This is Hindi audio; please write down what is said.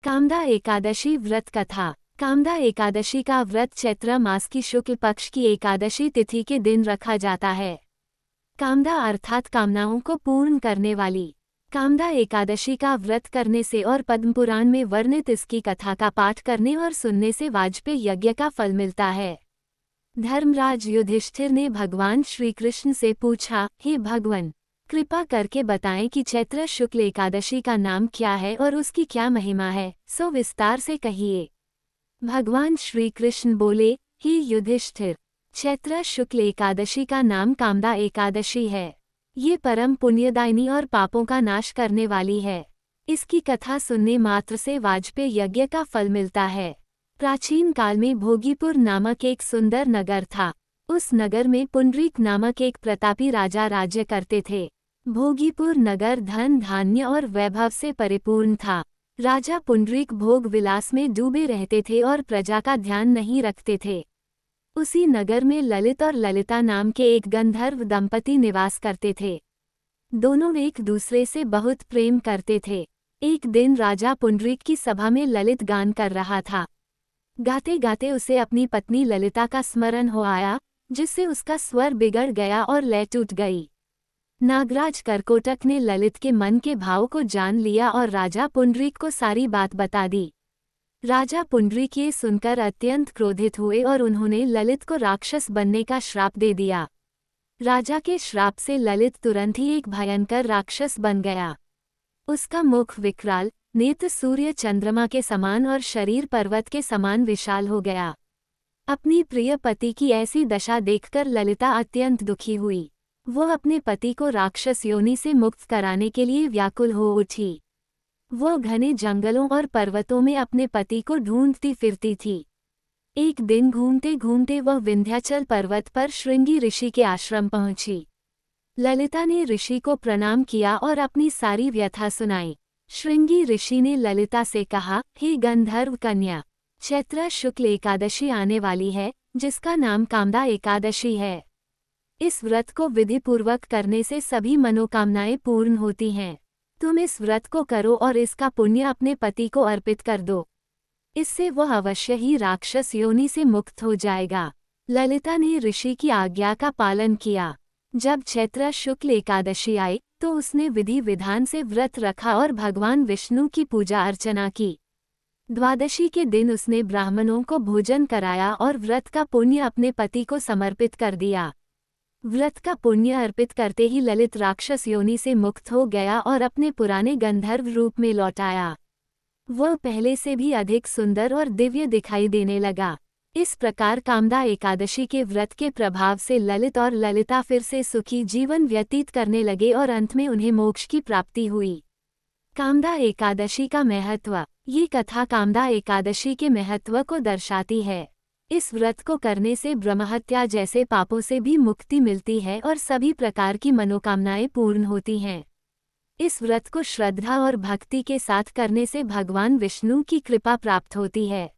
कामदा एकादशी व्रत कथा। कामदा एकादशी का व्रत चैत्र मास की शुक्ल पक्ष की एकादशी तिथि के दिन रखा जाता है। कामदा अर्थात कामनाओं को पूर्ण करने वाली। कामदा एकादशी का व्रत करने से और पद्म पुराण में वर्णित इसकी कथा का पाठ करने और सुनने से वाजपेय यज्ञ का फल मिलता है। धर्मराज युधिष्ठिर ने भगवान श्री कृष्ण से पूछा, हे भगवान, कृपा करके बताएं कि चैत्र शुक्ल एकादशी का नाम क्या है और उसकी क्या महिमा है, सो विस्तार से कहिए। भगवान श्री कृष्ण बोले, हे युधिष्ठिर, चैत्र शुक्ल एकादशी का नाम कामदा एकादशी है। ये परम पुण्यदायिनी और पापों का नाश करने वाली है। इसकी कथा सुनने मात्र से वाजपेय यज्ञ का फल मिलता है। प्राचीन काल में भोगीपुर नामक एक सुंदर नगर था। उस नगर में पुंडरीक नामक एक प्रतापी राजा राज्य करते थे। भोगीपुर नगर धन धान्य और वैभव से परिपूर्ण था। राजा पुंडरीक भोग विलास में डूबे रहते थे और प्रजा का ध्यान नहीं रखते थे। उसी नगर में ललित और ललिता नाम के एक गंधर्व दंपति निवास करते थे। दोनों एक दूसरे से बहुत प्रेम करते थे। एक दिन राजा पुंडरीक की सभा में ललित गान कर रहा था। गाते गाते उसे अपनी पत्नी ललिता का स्मरण हो आया, जिससे उसका स्वर बिगड़ गया और लय टूट गई। नागराज करकोटक ने ललित के मन के भाव को जान लिया और राजा पुंडरीक को सारी बात बता दी। राजा पुंडरीक ये सुनकर अत्यंत क्रोधित हुए और उन्होंने ललित को राक्षस बनने का श्राप दे दिया। राजा के श्राप से ललित तुरंत ही एक भयंकर राक्षस बन गया। उसका मुख विकराल, नेत्र सूर्य चंद्रमा के समान और शरीर पर्वत के समान विशाल हो गया। अपनी प्रिय पति की ऐसी दशा देखकर ललिता अत्यंत दुखी हुई। वो अपने पति को राक्षस योनि से मुक्त कराने के लिए व्याकुल हो उठी। वो घने जंगलों और पर्वतों में अपने पति को ढूंढती फिरती थी। एक दिन घूमते घूमते वह विंध्याचल पर्वत पर श्रृंगी ऋषि के आश्रम पहुंची। ललिता ने ऋषि को प्रणाम किया और अपनी सारी व्यथा सुनाई। श्रृंगी ऋषि ने ललिता से कहा, हे गंधर्व कन्या, चैत्र शुक्ल एकादशी आने वाली है, जिसका नाम कामदा एकादशी है। इस व्रत को विधिपूर्वक करने से सभी मनोकामनाएं पूर्ण होती हैं। तुम इस व्रत को करो और इसका पुण्य अपने पति को अर्पित कर दो। इससे वह अवश्य ही राक्षस योनि से मुक्त हो जाएगा। ललिता ने ऋषि की आज्ञा का पालन किया। जब चैत्र शुक्ल एकादशी आई तो उसने विधि विधान से व्रत रखा और भगवान विष्णु की पूजा अर्चना की। द्वादशी के दिन उसने ब्राह्मणों को भोजन कराया और व्रत का पुण्य अपने पति को समर्पित कर दिया। व्रत का पुण्य अर्पित करते ही ललित राक्षस योनि से मुक्त हो गया और अपने पुराने गंधर्व रूप में लौट आया। वह पहले से भी अधिक सुंदर और दिव्य दिखाई देने लगा। इस प्रकार कामदा एकादशी के व्रत के प्रभाव से ललित और ललिता फिर से सुखी जीवन व्यतीत करने लगे और अंत में उन्हें मोक्ष की प्राप्ति हुई। कामदा एकादशी का महत्व। ये कथा कामदा एकादशी के महत्व को दर्शाती है। इस व्रत को करने से ब्रह्महत्या जैसे पापों से भी मुक्ति मिलती है और सभी प्रकार की मनोकामनाएं पूर्ण होती हैं। इस व्रत को श्रद्धा और भक्ति के साथ करने से भगवान विष्णु की कृपा प्राप्त होती है।